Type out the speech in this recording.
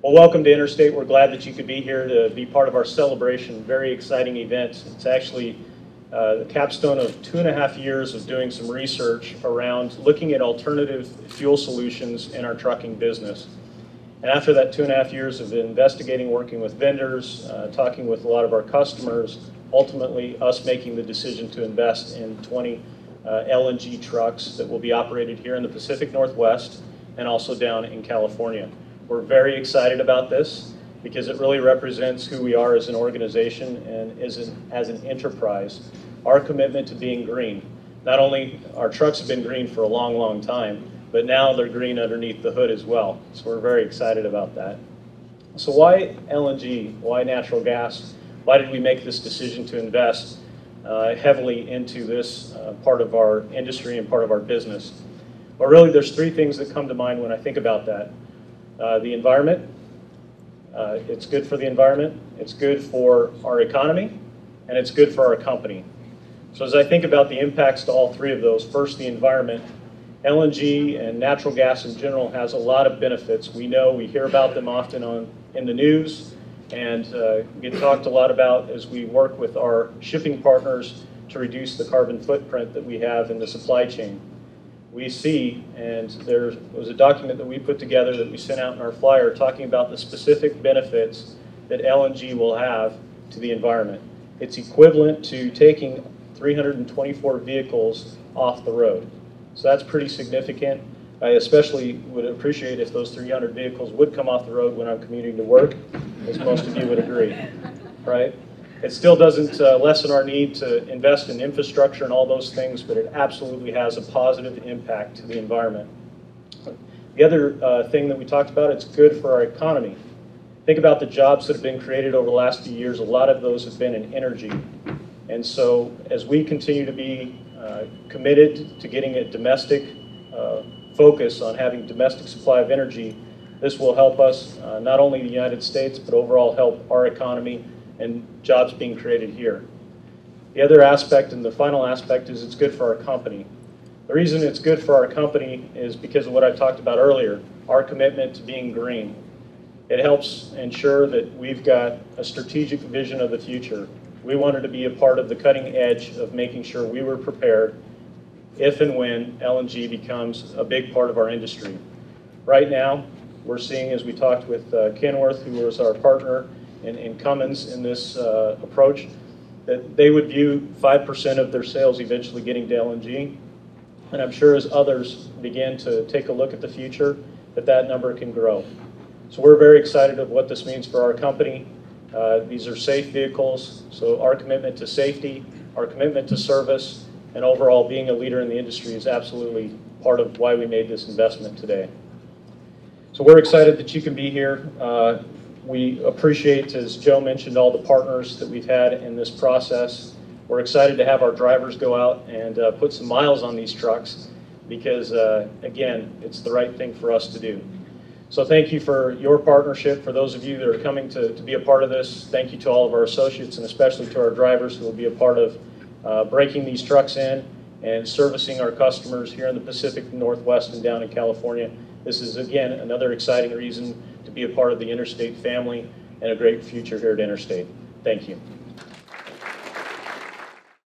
Well, welcome to Interstate. We're glad that you could be here to be part of our celebration. Very exciting event. It's actually the capstone of 2.5 years of doing some research around looking at alternative fuel solutions in our trucking business. And after that 2.5 years of investigating, working with vendors, talking with a lot of our customers, ultimately us making the decision to invest in 20 LNG trucks that will be operated here in the Pacific Northwest and also down in California. We're very excited about this because it really represents who we are as an organization and as an enterprise. Our commitment to being green. Not only our trucks have been green for a long, long time, but now they're green underneath the hood as well. So we're very excited about that. So why LNG? Why natural gas? Why did we make this decision to invest heavily into this part of our industry and part of our business? Well, really, there's three things that come to mind when I think about that. The environment, it's good for the environment, it's good for our economy, and it's good for our company. So as I think about the impacts to all three of those, first the environment, LNG and natural gas in general has a lot of benefits. We know, we hear about them often in the news, and get talked a lot about as we work with our shipping partners to reduce the carbon footprint that we have in the supply chain. We see, and there was a document that we put together that we sent out in our flyer talking about the specific benefits that LNG will have to the environment. It's equivalent to taking 324 vehicles off the road. So that's pretty significant. I especially would appreciate if those 300 vehicles would come off the road when I'm commuting to work, as most of you would agree, right? It still doesn't lessen our need to invest in infrastructure and all those things, but it absolutely has a positive impact to the environment. The other thing that we talked about, it's good for our economy. Think about the jobs that have been created over the last few years. A lot of those have been in energy. And so as we continue to be committed to getting a domestic focus on having domestic supply of energy, this will help us, not only the United States, but overall help our economy and jobs being created here. The other aspect and the final aspect is it's good for our company. The reason it's good for our company is because of what I talked about earlier, our commitment to being green. It helps ensure that we've got a strategic vision of the future. We wanted to be a part of the cutting edge of making sure we were prepared if and when LNG becomes a big part of our industry. Right now, we're seeing, as we talked with Kenworth, who was our partner in Cummins in this approach, that they would view 5% of their sales eventually getting to LNG. And I'm sure as others begin to take a look at the future, that number can grow. So we're very excited of what this means for our company. These are safe vehicles, so our commitment to safety, our commitment to service, and overall being a leader in the industry is absolutely part of why we made this investment today. So we're excited that you can be here. We appreciate, as Joe mentioned, all the partners that we've had in this process. We're excited to have our drivers go out and put some miles on these trucks because, again, it's the right thing for us to do. So thank you for your partnership. For those of you that are coming to be a part of this, thank you to all of our associates and especially to our drivers who will be a part of breaking these trucks in and servicing our customers here in the Pacific Northwest and down in California. This is, again, another exciting reason to be a part of the Interstate family and a great future here at Interstate. Thank you.